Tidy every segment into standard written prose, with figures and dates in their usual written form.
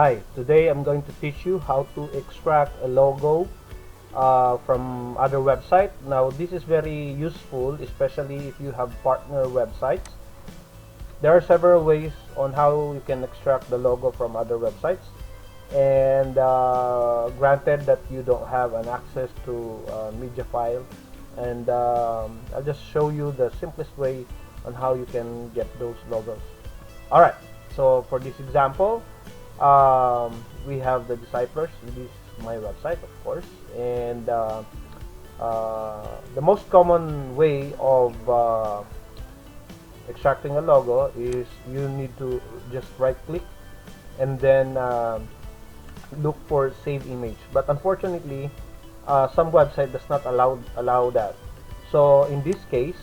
Hi, today I'm going to teach you how to extract a logo from other website. Now this is very useful, especially if you have partner websites. There are several ways on how you can extract the logo from other websites, and granted that you don't have an access to media file, and I'll just show you the simplest way on how you can get those logos. Alright, so for this example, we have the disciples. This is my website, of course, and the most common way of extracting a logo is you need to just right click and then look for save image, but unfortunately some website does not allow that. So in this case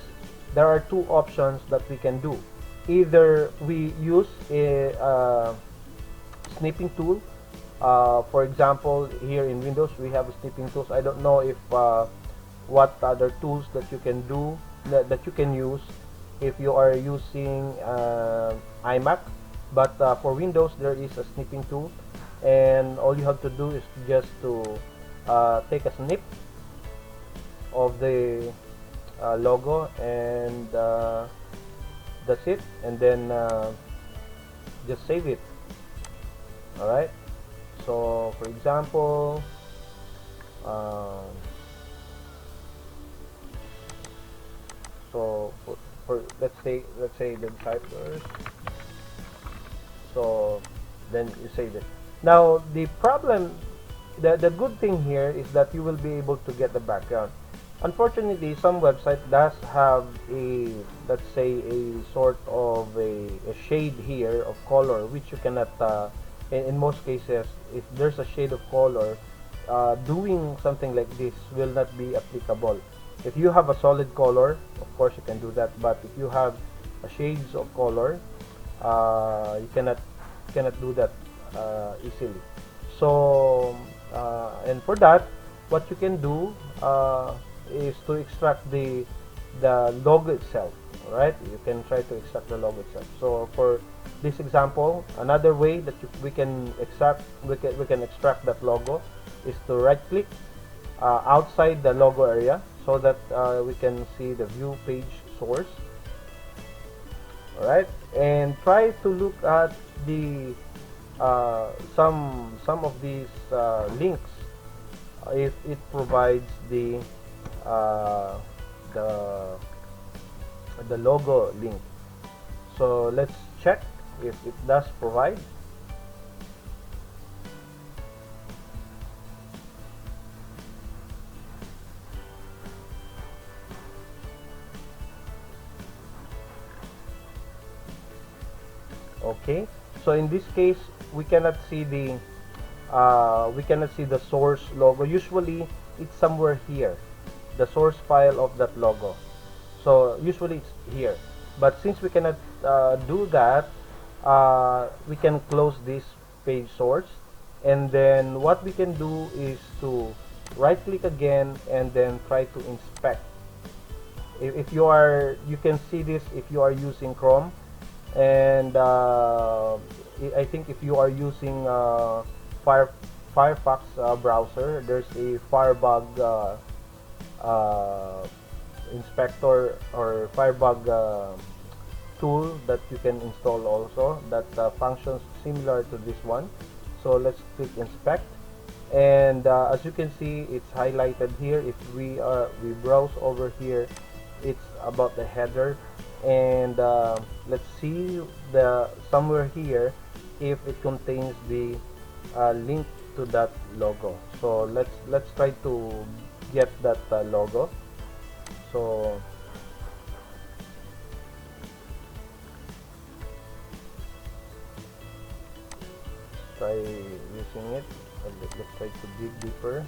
there are two options that we can do. Either we use a snipping tool. For example, here in Windows we have snipping tools. I don't know if what other tools that you can do that you can use if you are using iMac, but for Windows there is a snipping tool, and all you have to do is just to take a snip of the logo, and that's it, and then just save it. Alright, so for example, so for let's say the disciples. So then you save it. Now the problem, the good thing here is that you will be able to get the background. Unfortunately, some website does have a, let's say, a sort of a shade here of color, which you cannot in most cases, if there's a shade of color, doing something like this will not be applicable. If you have a solid color, of course you can do that, but if you have shades of color, you cannot do that easily. So and for that, what you can do is to extract the logo itself. Alright, you can try to extract the logo itself. So for this example, another way that we can extract that logo is to right click outside the logo area, so that we can see the view page source. Alright, and try to look at the some of these links if it provides the logo link. So let's check if it does provide. Okay, so in this case we cannot see the source logo. Usually it's somewhere here, the source file of that logo. So usually it's here, but since we cannot do that, we can close this page source, and then what we can do is to right click again and then try to inspect. If you are, you can see this if you are using Chrome, and I think if you are using Firefox browser, there's a Firebug inspector or Firebug tool that you can install also, that functions similar to this one. So let's click inspect, and as you can see, it's highlighted here. If we browse over here, it's about the header, and let's see the somewhere here if it contains the link to that logo. So let's try to get that logo. So try using it, and let's try to dig deeper.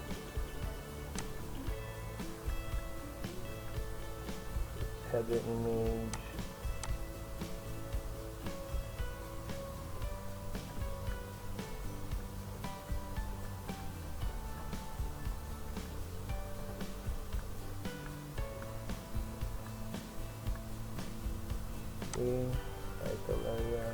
Header image. Okay, title area.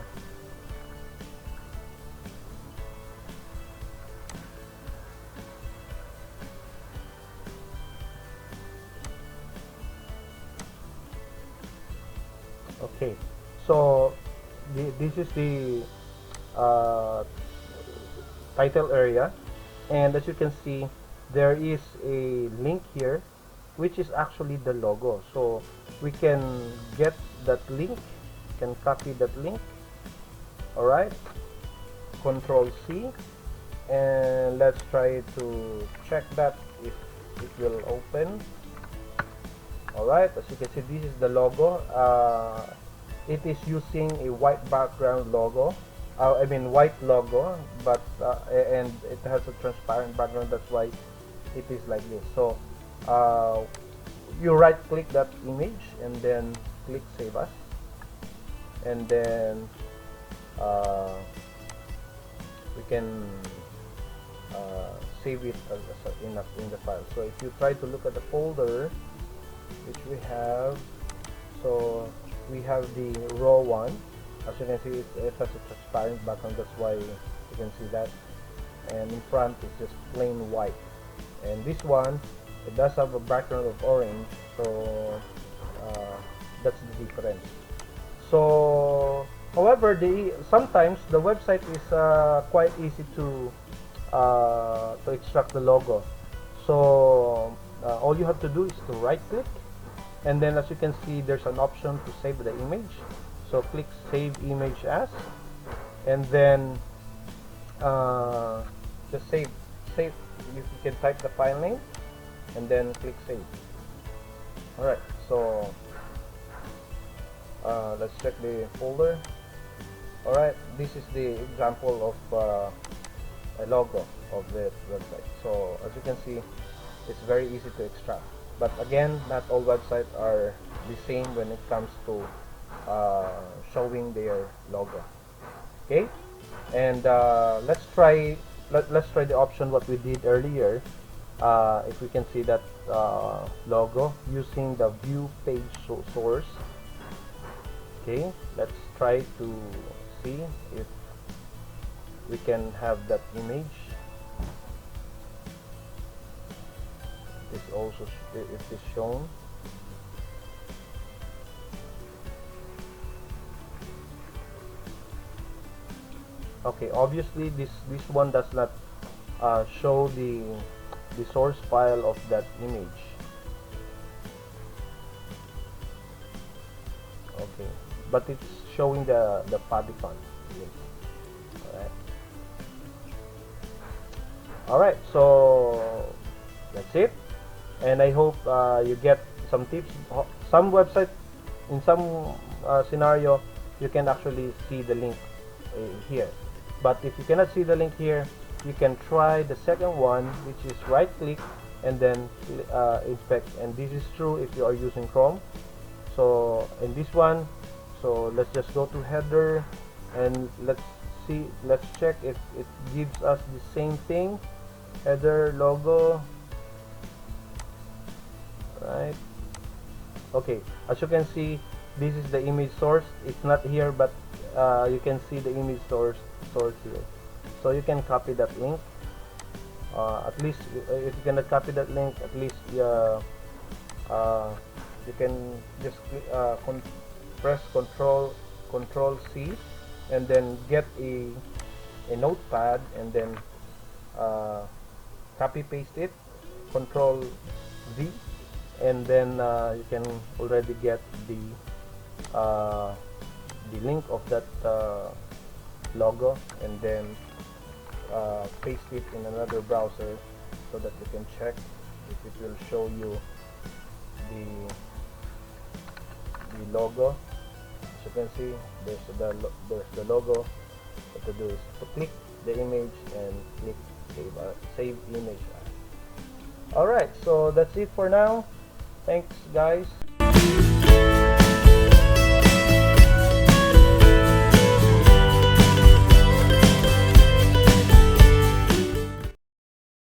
Okay, so this is the uh, title area, and as you can see, there is a link here which is actually the logo. So we can get that link, can copy that link. All right, Control C, and let's try to check that if it will open. All right, as you can see, this is the logo. It is using a white background logo, I mean white logo, but and it has a transparent background. That's why it is like this. So you right click that image and then click Save As, and then we can save it in the file. So if you try to look at the folder which we have, so we have the raw one. As you can see, it has a transparent background, that's why you can see that, and in front it's just plain white. And this one, it does have a background of orange, so that's the difference. So however, sometimes the website is quite easy to extract the logo. So all you have to do is to right click, and then as you can see, there's an option to save the image. So click Save Image As, and then just save. You can type the file name and then click Save. Alright, so let's check the folder. Alright, this is the example of a logo of the website. So as you can see, it's very easy to extract. But again, not all websites are the same when it comes to showing their logo. Okay, and let's try the option what we did earlier. If we can see that logo using the view page source. Okay, let's try to see if we can have that image. It's also it is shown. Okay, obviously this one does not show the source file of that image. Okay, but it's showing the favicon link. All right, so that's it, and I hope you get some tips. Some website, in some scenario, you can actually see the link here, but if you cannot see the link here, you can try the second one, which is right click and then inspect, and this is true if you are using Chrome. So in this one, so let's just go to header, and let's check if it gives us the same thing. Header logo, right? Okay, as you can see, this is the image source. It's not here, but you can see the image source here. So you can copy that link. At least if you cannot copy that link, at least you can just press Control C, and then get a notepad, and then copy paste it, Control V, and then you can already get the link of that logo, and then paste it in another browser so that you can check if it will show you the logo. As you can see, there's the logo. What to do is to click the image and click save image as. Alright, so that's it for now. Thanks guys.